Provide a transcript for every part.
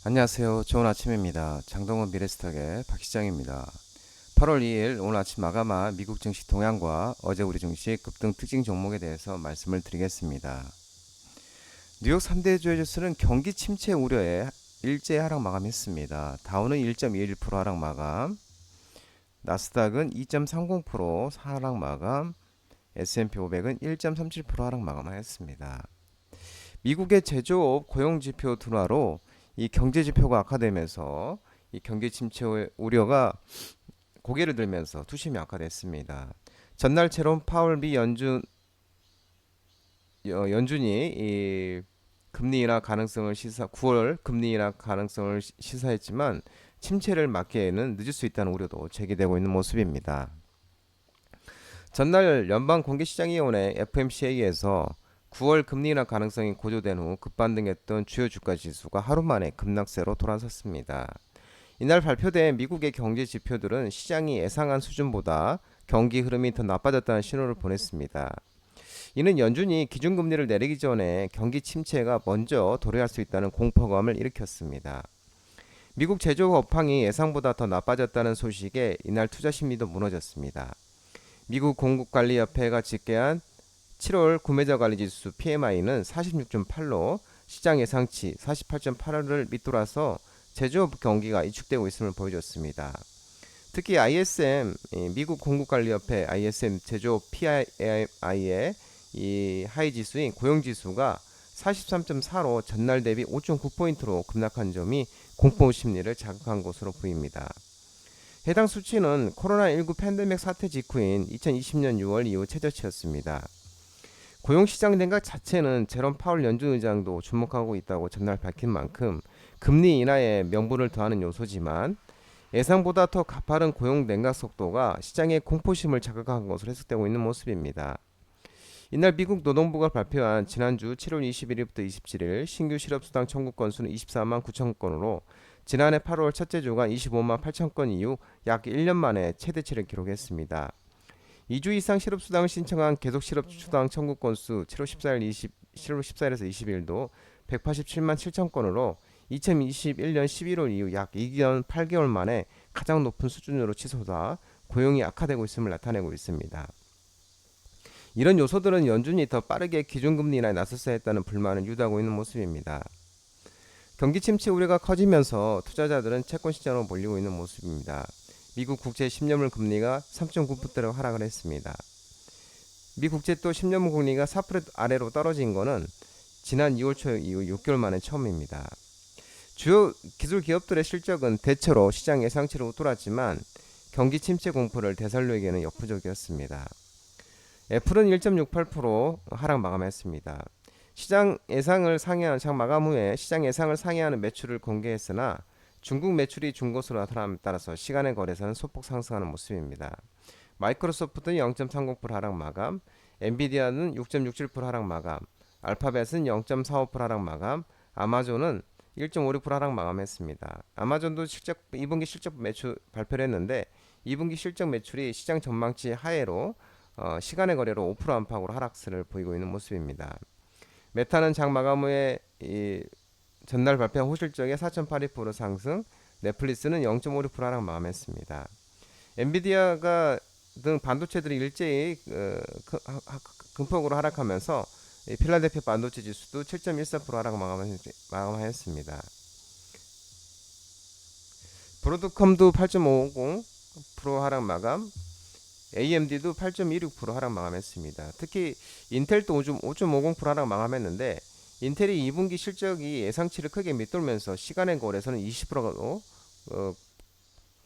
안녕하세요. 좋은 아침입니다. 장동원 미래스탁의 박시장입니다. 8월 2일 오늘 아침 마감한 미국 증시 동향과 어제 우리 증시 급등 특징 종목에 대해서 말씀을 드리겠습니다. 뉴욕 3대 주요 지수는 경기 침체 우려에 일제 하락 마감했습니다. 다우는 1.21% 하락 마감, 나스닥은 2.30% 하락 마감, S&P 500은 1.37% 하락 마감하였습니다. 미국의 제조업 고용 지표 둔화로 이 경제 지표가 악화되면서 이 경기 침체 우려가 고개를 들면서 투심이 악화됐습니다. 전날처럼 파월 미 연준이 이 금리 인하 가능성을 9월 금리 인하 가능성을 시사했지만 침체를 막기에는 늦을 수 있다는 우려도 제기되고 있는 모습입니다. 전날 연방공개시장위원회 FMCA에서 9월 금리 인하 가능성이 고조된 후 급반등했던 주요 주가 지수가 하루 만에 급락세로 돌아섰습니다. 이날 발표된 미국의 경제 지표들은 시장이 예상한 수준보다 경기 흐름이 더 나빠졌다는 신호를 보냈습니다. 이는 연준이 기준금리를 내리기 전에 경기 침체가 먼저 도래할 수 있다는 공포감을 일으켰습니다. 미국 제조업 업황이 예상보다 더 나빠졌다는 소식에 이날 투자 심리도 무너졌습니다. 미국 공급관리협회가 집계한 7월 구매자 관리 지수 PMI는 46.8로 시장 예상치 48.8을 밑돌아서 제조업 경기가 위축되고 있음을 보여줬습니다. 특히 ISM 미국 공급관리협회 ISM 제조업 PMI의 이 하이 지수인 고용 지수가 43.4로 전날 대비 5.9포인트로 급락한 점이 공포 심리를 자극한 것으로 보입니다. 해당 수치는 코로나19 팬데믹 사태 직후인 2020년 6월 이후 최저치였습니다. 고용시장 냉각 자체는 제롬 파월 연준 의장도 주목하고 있다고 전날 밝힌 만큼 금리 인하에 명분을 더하는 요소지만 예상보다 더 가파른 고용 냉각 속도가 시장의 공포심을 자극한 것으로 해석되고 있는 모습입니다. 이날 미국 노동부가 발표한 지난주 7월 21일부터 27일 신규 실업수당 청구 건수는 24만 9천 건으로 지난해 8월 첫째 주간 25만 8천 건 이후 약 1년 만에 최대치를 기록했습니다. 2주 이상 실업수당을 신청한 계속 실업수당 청구 건수 7월 14일에서 20일도 187만 7천 건으로 2021년 11월 이후 약 2년 8개월 만에 가장 높은 수준으로 치솟아 고용이 악화되고 있음을 나타내고 있습니다. 이런 요소들은 연준이 더 빠르게 기준금리 인하에 나섰어야 했다는 불만을 유도하고 있는 모습입니다. 경기 침체 우려가 커지면서 투자자들은 채권 시장으로 몰리고 있는 모습입니다. 미국 국채 10년물 금리가 3.9%로 하락을 했습니다. 미 국채 또 10년물 금리가 4% 아래로 떨어진 것은 지난 2월 초 이후 6개월 만에 처음입니다. 주요 기술 기업들의 실적은 대체로 시장 예상치를 웃돌았지만 경기 침체 공포를 되살리기에는 역부족이었습니다. 애플은 1.68% 하락 마감했습니다. 시장 마감 후에 시장 예상을 상회하는 매출을 공개했으나 중국 매출이 준 것으로 나타남에 따라서 시간의 거래소는 소폭 상승하는 모습입니다. 마이크로소프트는 0.30% 하락 마감, 엔비디아는 6.67% 하락 마감, 알파벳은 0.45% 하락 마감, 아마존은 1.56% 하락 마감했습니다. 아마존도 2분기 실적 매출 발표를 했는데 2분기 실적 매출이 시장 전망치 하회로 시간의 거래로 5% 안팎으로 하락세를 보이고 있는 모습입니다. 메타는 장 마감 후에 전날 발표한 호실적의 4.82% 상승, 넷플릭스는 0.56% 하락 마감했습니다. 엔비디아가 등 반도체들이 일제히 금폭으로 하락하면서 필라델피아 반도체 지수도 7.14% 하락 마감하였습니다. 브로드컴도 8.50% 하락 마감, AMD도 8.16% 하락 마감했습니다. 특히 인텔도 5.50% 하락 마감했는데 인텔이 2분기 실적이 예상치를 크게 밑돌면서 시간의 거래에서는 20%로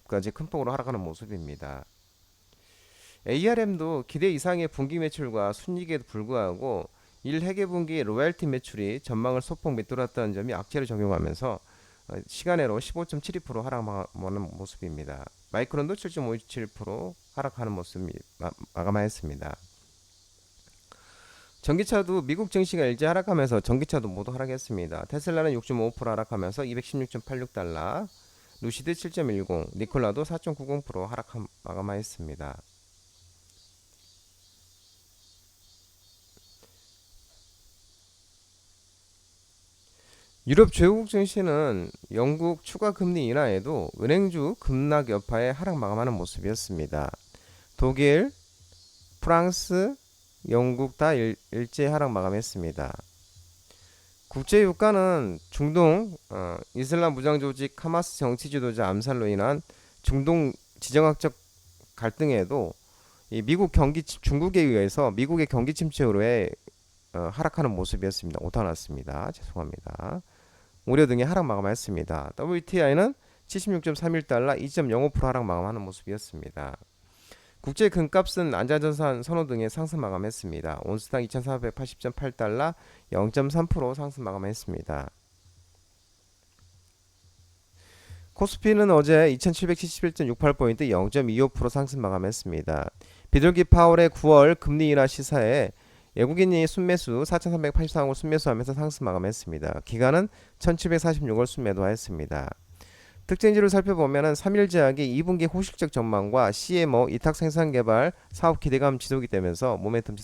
까지 큰 폭으로 하락하는 모습입니다. ARM도 기대 이상의 분기 매출과 순이익에도 불구하고 1회계분기 로열티 매출이 전망을 소폭 밑돌았다는 점이 악재를 적용하면서 시간으로 15.72% 하락하는 모습입니다. 마이크론도 7.57% 하락하는 모습이 마감하였습니다. 전기차도 미국 증시가 일제 하락하면서 전기차도 모두 하락했습니다. 테슬라는 6.5% 하락하면서 216.86달러, 루시드 7.10, 니콜라도 4.90% 하락 마감하였습니다. 유럽 주요국 증시는 영국 추가 금리 인하에도 은행주 급락 여파에 하락 마감하는 모습이었습니다. 독일, 프랑스, 영국 다 일제히 하락 마감했습니다. 국제 유가는 중동 이슬람 무장 조직 하마스 정치 지도자 암살로 인한 중동 지정학적 갈등에도 이 미국 경기 중국에 의해서 미국의 경기 침체로 하락하는 모습이었습니다. 오타 났습니다. 죄송합니다. 우려 등의 하락 마감했습니다. WTI는 76.31달러 2.05% 하락 마감하는 모습이었습니다. 국제 금값은 안자전산 선호 등의 상승 마감했습니다. 온스당 2,480.8달러 0.3% 상승 마감했습니다. 코스피는 어제 2771.68포인트 0.25% 상승 마감했습니다. 비둘기 파월의 9월 금리 인하 시사에 외국인이 순매수 4,383억 순매수하면서 상승 마감했습니다. 기간은 1,746월 순매도하였습니다. 특징지를 살펴보면 3일제약이 2분기 호실적 전망과 CMO 이탁 생산개발 사업 기대감 지속이 되면서 모멘텀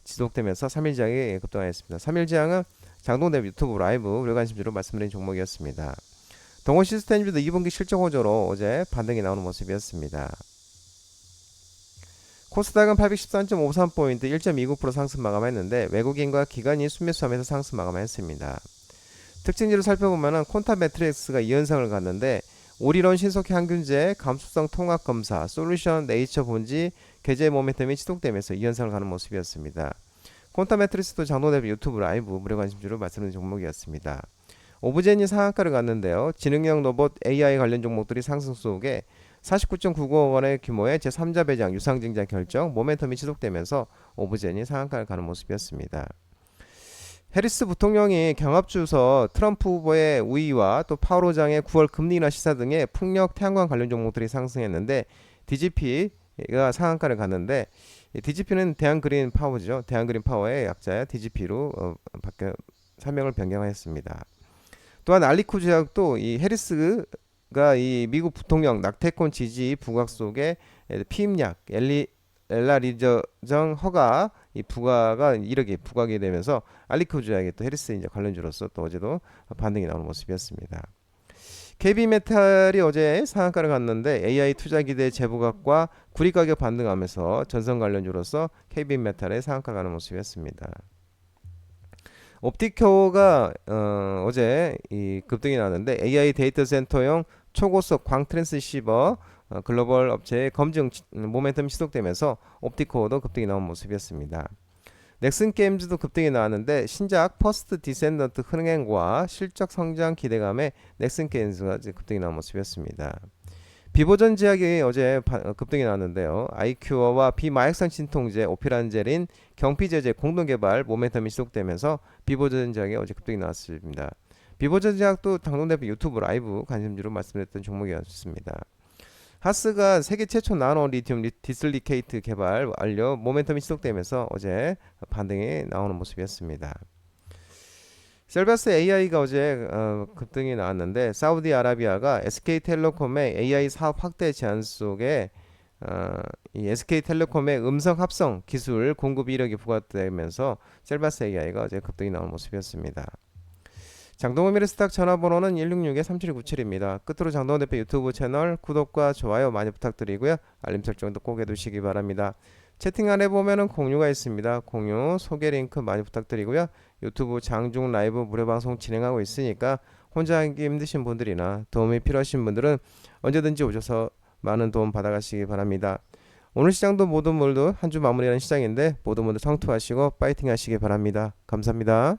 지속되면서 3일제약이 급등하였습니다. 3일제약은 장동대 유튜브 라이브 우려 관심주로 말씀드린 종목이었습니다. 동원 시스템즈도 2분기 실적 호조로 어제 반등이 나오는 모습이었습니다. 코스닥은 813.53포인트 1.29% 상승 마감했는데 외국인과 기관이 순매수하면서 상승 마감했습니다. 특징지를 살펴보면 콘타 매트릭스가 2연상을 갔는데 오리론 신속 항균제, 감수성 통합 검사, 솔루션 네이처 본지, 계좌 모멘텀이 지속되면서 2연상을 가는 모습이었습니다. 콘타 매트릭스도 장로대비 유튜브 라이브 무료 관심주로 말씀드린 종목이었습니다. 오브젠이 상한가를 갔는데요. 지능형 로봇 AI 관련 종목들이 상승 속에 49.99억 원의 규모의 제3자 배당 유상증자 결정 모멘텀이 지속되면서 오브젠이 상한가를 가는 모습이었습니다. 해리스 부통령이 경합주서 트럼프 후보의 우위와 또 파월 의장의 9월 금리 인하 시사 등의 풍력 태양광 관련 종목들이 상승했는데 DGP가 상한가를 갔는데 DGP는 대한그린 파워죠. 대한그린 파워의 약자야 DGP로 사명을 변경하였습니다. 또한 알리코 제약도 이 해리스가 이 미국 부통령 낙태권 지지 부각 속에 피임약 엘라리저정 허가 이 부가가 1억이 부각이 되면서 알리코 제약이 또 해리스 이제 관련주로서 또 어제도 반등이 나오는 모습이었습니다. KB메탈이 어제 상한가를 갔는데 AI 투자 기대 재부각과 구리 가격 반등하면서 전선 관련주로서 KB메탈의 상한가 가는 모습이었습니다. 옵티코가 어제 이 급등이 나왔는데 AI 데이터 센터용 초고속 광 트랜스시버 글로벌 업체의 검증 모멘텀이 지속되면서 옵티코도 급등이 나온 모습이었습니다. 넥슨 게임즈도 급등이 나왔는데 신작 퍼스트 디센던트 흥행과 실적 성장 기대감에 넥슨 게임즈가 급등이 나온 모습이었습니다. 비보전 제약이 어제 급등이 나왔는데요. 아이큐어와 비마약성 진통제 오피란젤인 경피제제 공동개발 모멘텀이 지속되면서 비보전 제약이 어제 급등이 나왔습니다. 비보전 제약도 당동대표 유튜브 라이브 관심주로 말씀드렸던 종목이었습니다. 하스가 세계 최초 나노 리튬 디슬리케이트 개발 완료 모멘텀이 지속되면서 어제 반등이 나오는 모습이었습니다. 셀바스 AI가 어제 급등이 나왔는데 사우디아라비아가 SK텔레콤의 AI 사업 확대 제안 속에 이 SK텔레콤의 음성 합성 기술 공급 이력이 부각되면서 셀바스 AI가 어제 급등이 나오는 모습이었습니다. 장동원 미래스탁 전화번호는 166-3797입니다. 끝으로 장동원 대표 유튜브 채널 구독과 좋아요 많이 부탁드리고요. 알림 설정도 꼭 해두시기 바랍니다. 채팅란에 보면은 공유가 있습니다. 공유, 소개 링크 많이 부탁드리고요. 유튜브 장중 라이브 무료 방송 진행하고 있으니까 혼자 하기 힘드신 분들이나 도움이 필요하신 분들은 언제든지 오셔서 많은 도움 받아가시기 바랍니다. 오늘 시장도 모든 한 주 마무리하는 시장인데 모두 성투하시고 파이팅 하시기 바랍니다. 감사합니다.